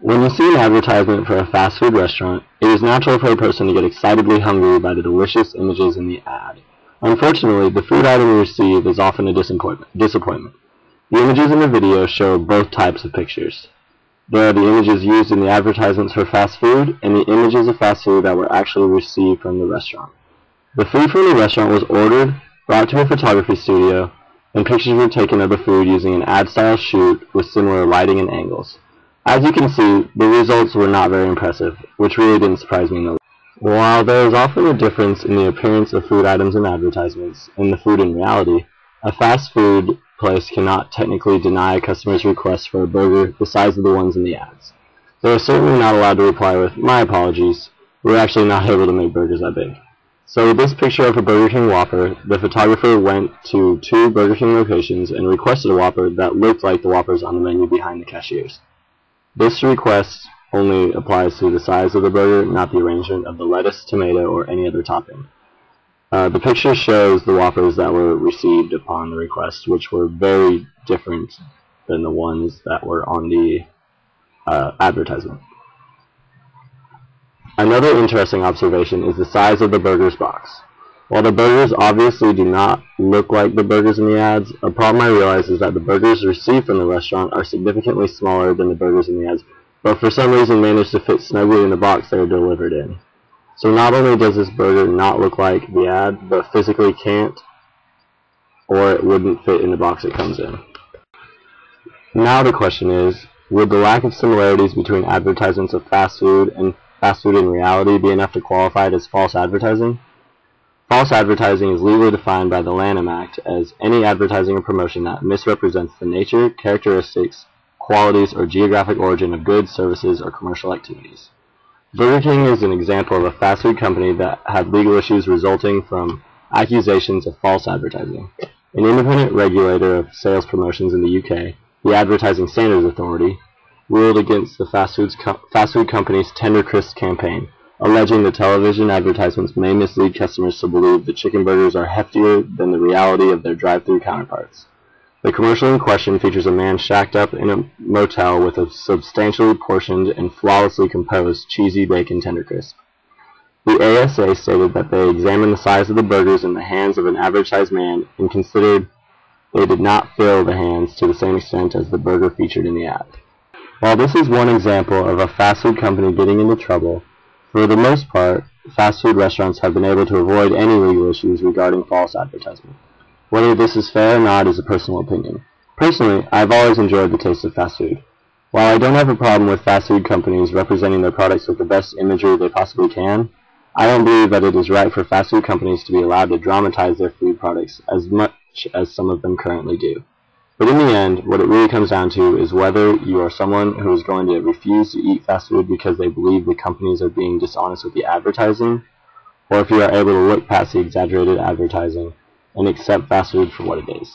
When you see an advertisement for a fast food restaurant, it is natural for a person to get excitedly hungry by the delicious images in the ad. Unfortunately, the food item you receive is often a disappointment. The images in the video show both types of pictures. There are the images used in the advertisements for fast food, and the images of fast food that were actually received from the restaurant. The food from the restaurant was ordered, brought to a photography studio, and pictures were taken of the food using an ad-style shoot with similar lighting and angles. As you can see, the results were not very impressive, which really didn't surprise me in the least. While there is often a difference in the appearance of food items in advertisements and the food in reality, a fast food place cannot technically deny a customer's request for a burger the size of the ones in the ads. They are certainly not allowed to reply with, "My apologies, we're actually not able to make burgers that big." So with this picture of a Burger King Whopper, the photographer went to 2 Burger King locations and requested a Whopper that looked like the Whoppers on the menu behind the cashiers. This request only applies to the size of the burger, not the arrangement of the lettuce, tomato, or any other topping. The picture shows the Whoppers that were received upon the request, which were very different than the ones that were on the advertisement. Another interesting observation is the size of the burger's box. While the burgers obviously do not look like the burgers in the ads, a problem I realize is that the burgers received from the restaurant are significantly smaller than the burgers in the ads, but for some reason manage to fit snugly in the box they are delivered in. So not only does this burger not look like the ad, but physically can't, or it wouldn't fit in the box it comes in. Now the question is, would the lack of similarities between advertisements of fast food and fast food in reality be enough to qualify it as false advertising? False advertising is legally defined by the Lanham Act as any advertising or promotion that misrepresents the nature, characteristics, qualities, or geographic origin of goods, services, or commercial activities. Burger King is an example of a fast food company that had legal issues resulting from accusations of false advertising. An independent regulator of sales promotions in the UK, the Advertising Standards Authority, ruled against the fast food company's Tender Crisp campaign, alleging the television advertisements may mislead customers to believe the chicken burgers are heftier than the reality of their drive-thru counterparts. The commercial in question features a man shacked up in a motel with a substantially portioned and flawlessly composed cheesy bacon Tender Crisp. The ASA stated that they examined the size of the burgers in the hands of an advertised man and considered they did not fill the hands to the same extent as the burger featured in the ad. While this is one example of a fast food company getting into trouble, for the most part, fast food restaurants have been able to avoid any legal issues regarding false advertisement. Whether this is fair or not is a personal opinion. Personally, I've always enjoyed the taste of fast food. While I don't have a problem with fast food companies representing their products with the best imagery they possibly can, I don't believe that it is right for fast food companies to be allowed to dramatize their food products as much as some of them currently do. But in the end, what it really comes down to is whether you are someone who is going to refuse to eat fast food because they believe the companies are being dishonest with the advertising, or if you are able to look past the exaggerated advertising and accept fast food for what it is.